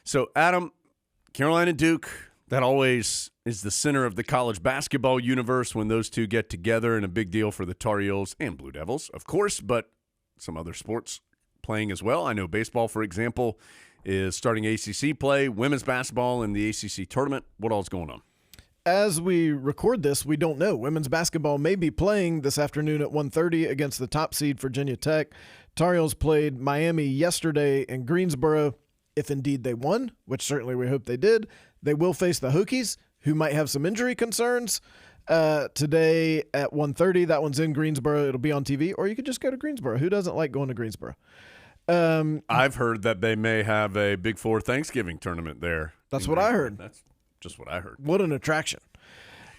So, Adam, Carolina Duke, that always is the center of the college basketball universe when those two get together, and a big deal for the Tar Heels and Blue Devils, of course, but some other sports playing as well. I know baseball, for example, is starting ACC play, women's basketball in the ACC tournament. What all is going on? As we record this, we don't know. Women's basketball may be playing this afternoon at 1:30 against the top seed Virginia Tech. Tar Heels played Miami yesterday in Greensboro. If indeed they won, which certainly we hope they did, they will face the Hokies, who might have some injury concerns. Today at 1:30, that one's in Greensboro. It'll be on TV, or you could just go to Greensboro. Who doesn't like going to Greensboro? I've heard that they may have a Big Four Thanksgiving tournament there. That's what I heard. That's just what I heard. What an attraction.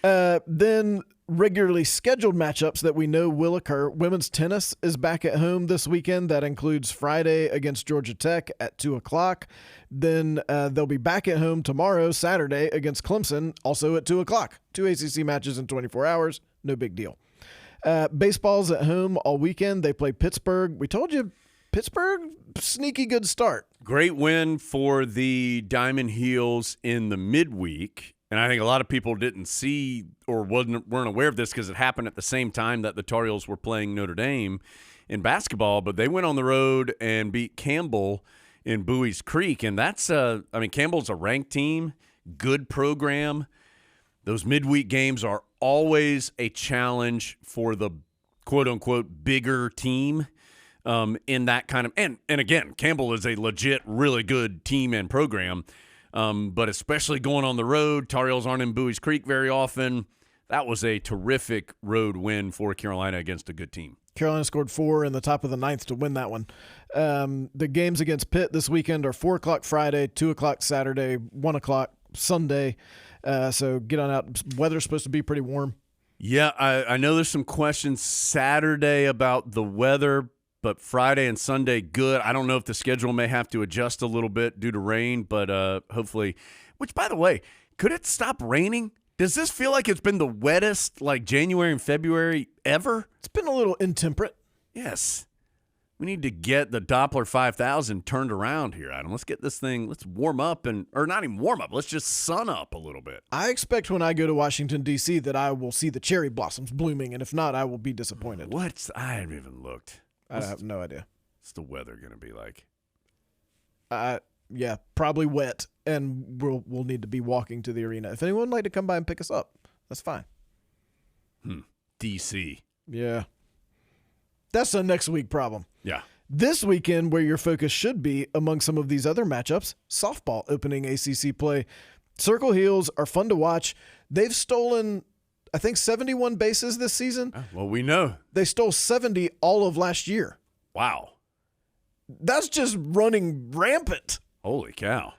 Then regularly scheduled matchups that we know will occur. Women's tennis is back at home this weekend. That includes Friday against Georgia Tech at 2 o'clock. Then they'll be back at home tomorrow, Saturday, against Clemson, also at 2 o'clock. 2 ACC matches in 24 hours. No big deal. Baseball's at home all weekend. They play Pittsburgh. We told you, Pittsburgh, sneaky good start. Great win for the Diamond Heels in the midweek. And I think a lot of people didn't see or weren't aware of this because it happened at the same time that the Tar Heels were playing Notre Dame in basketball. But they went on the road and beat Campbell in Bowie's Creek. And that's Campbell's a ranked team, good program. Those midweek games are always a challenge for the quote-unquote bigger team in that kind of – and again, Campbell is a legit, really good team and program. But especially going on the road, Tar Heels aren't in Bowie's Creek very often. That was a terrific road win for Carolina against a good team. Carolina scored 4 in the top of the ninth to win that one. The games against Pitt this weekend are 4 o'clock Friday, 2 o'clock Saturday, 1 o'clock Sunday. So get on out. Weather's supposed to be pretty warm. Yeah, I know there's some questions Saturday about the weather, but Friday and Sunday, good. I don't know if the schedule may have to adjust a little bit due to rain, but hopefully. Which, by the way, could it stop raining? Does this feel like it's been the wettest, like January and February ever? It's been a little intemperate. Yes. We need to get the Doppler 5000 turned around here, Adam. Let's get this thing, let's warm up, or not even warm up, let's just sun up a little bit. I expect when I go to Washington, D.C. that I will see the cherry blossoms blooming, and if not, I will be disappointed. I haven't even looked. I have no idea. What's the weather going to be like? Yeah, probably wet, and we'll need to be walking to the arena. If anyone would like to come by and pick us up, that's fine. DC. Yeah. That's a next week problem. Yeah. This weekend, where your focus should be among some of these other matchups, softball opening ACC play. Circle Heels are fun to watch. They've stolen, I think, 71 bases this season. Well, we know. They stole 70 all of last year. Wow. That's just running rampant. Holy cow.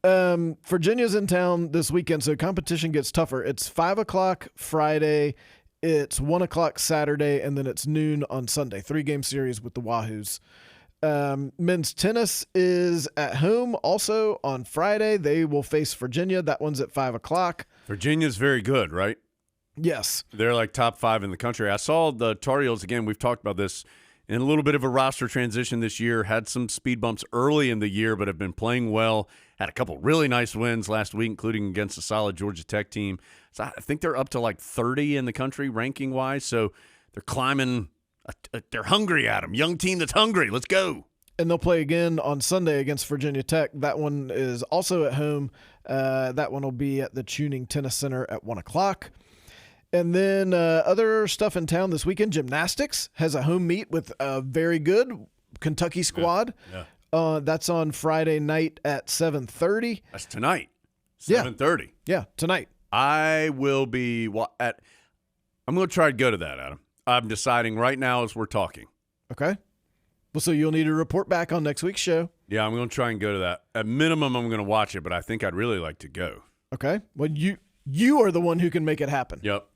Virginia's in town this weekend, so competition gets tougher. It's 5 o'clock Friday, it's 1 o'clock Saturday, and then it's noon on Sunday. 3-game series with the Wahoos. Men's tennis is at home also on Friday. They will face Virginia. That one's at 5 o'clock. Virginia's very good, right? Yes. They're like top 5 in the country. I saw the Tar Heels, again, we've talked about this, in a little bit of a roster transition this year. Had some speed bumps early in the year, but have been playing well. Had a couple really nice wins last week, including against a solid Georgia Tech team. So I think they're up to like 30 in the country ranking-wise. So they're climbing. They're hungry, Adam. Young team that's hungry. Let's go. And they'll play again on Sunday against Virginia Tech. That one is also at home. That one will be at the Tuning Tennis Center at 1 o'clock. And then other stuff in town this weekend. Gymnastics has a home meet with a very good Kentucky squad. Yeah. That's on Friday night at 7:30. That's tonight. 7:30. Yeah, tonight. I will be I'm going to try to go to that, Adam. I'm deciding right now as we're talking. Okay. Well, so you'll need to report back on next week's show. Yeah, I'm going to try and go to that. At minimum, I'm going to watch it, but I think I'd really like to go. Okay. Well, you are the one who can make it happen. Yep.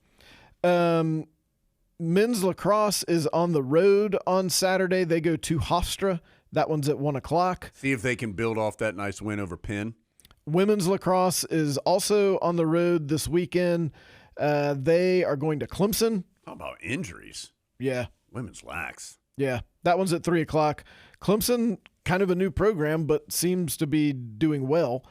Men's lacrosse is on the road on Saturday. They go to Hofstra. That one's at 1 o'clock. See if they can build off that nice win over Penn. Women's lacrosse is also on the road this weekend. They are going to Clemson. How about injuries? Yeah. Women's lax. Yeah. That one's at 3 o'clock. Clemson kind of a new program, but seems to be doing well.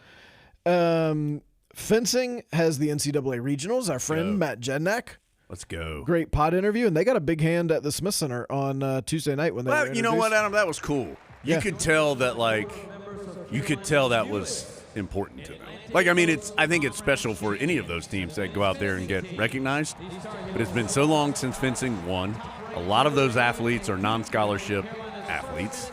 Fencing has the NCAA regionals. Our friend Matt Jednak. Let's go. Great pod interview, and they got a big hand at the Smith Center on Tuesday night when they were You know what, Adam? That was cool. You Yeah. could tell that, that was important to them. I think it's special for any of those teams that go out there and get recognized. But it's been so long since fencing won. A lot of those athletes are non-scholarship athletes.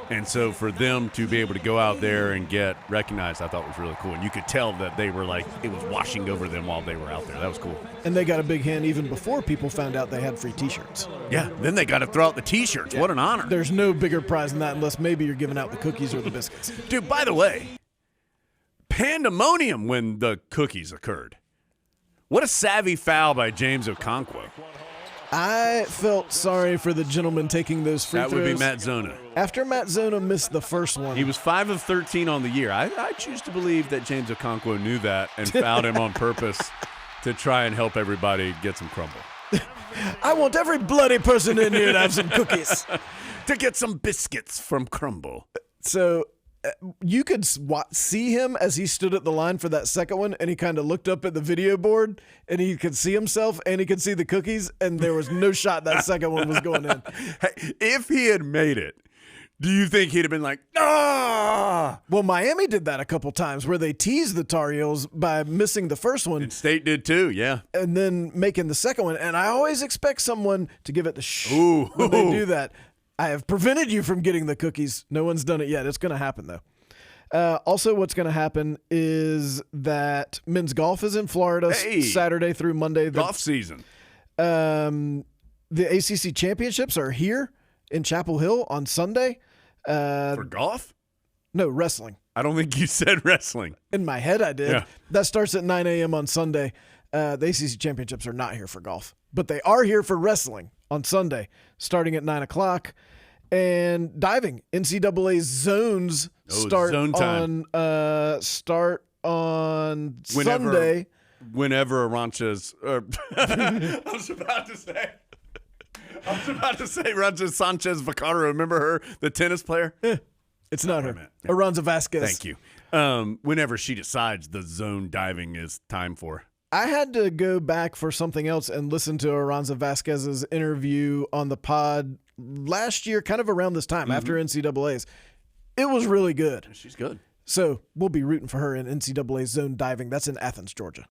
And so for them to be able to go out there and get recognized, I thought was really cool. And you could tell that they were it was washing over them while they were out there. That was cool. And they got a big hand even before people found out they had free T-shirts. Yeah, then they got to throw out the T-shirts. Yeah. What an honor. There's no bigger prize than that unless maybe you're giving out the cookies or the biscuits. Dude, by the way, pandemonium when the cookies occurred. What a savvy foul by James Okonkwo. I felt sorry for the gentleman taking those free throws. That would be Matt Zona. After Matt Zona missed the first one. He was 5 of 13 on the year. I choose to believe that James Okonkwo knew that and fouled him on purpose to try and help everybody get some crumble. I want every bloody person in here to have some cookies. To get some biscuits from Crumble. So you could see him as he stood at the line for that second one, and he kind of looked up at the video board, and he could see himself, and he could see the cookies, and there was no shot that second one was going in. Hey, if he had made it, do you think he'd have been like, ah? Well, Miami did that a couple times where they teased the Tar Heels by missing the first one. And State did too, yeah. And then making the second one. And I always expect someone to give it the when they do that. I have prevented you from getting the cookies. No one's done it yet. It's going to happen, though. Also, what's going to happen is that men's golf is in Florida Saturday through Monday. Golf season. The ACC championships are here in Chapel Hill on Sunday. For golf? No, wrestling. I don't think you said wrestling. In my head, I did. Yeah. That starts at 9 a.m. on Sunday. The ACC championships are not here for golf, but they are here for wrestling on Sunday, starting at 9 o'clock. And diving, NCAA zones start on Sunday. Whenever Arancha's, I was about to say Arancha Sanchez Vaccaro. Remember her, the tennis player? It's not her. Aranza Vasquez. Thank you. Whenever she decides the zone diving is time for. I had to go back for something else and listen to Aranza Vasquez's interview on the pod last year, kind of around this time, after NCAA's. It was really good. She's good. So we'll be rooting for her in NCAA zone diving. That's in Athens, Georgia.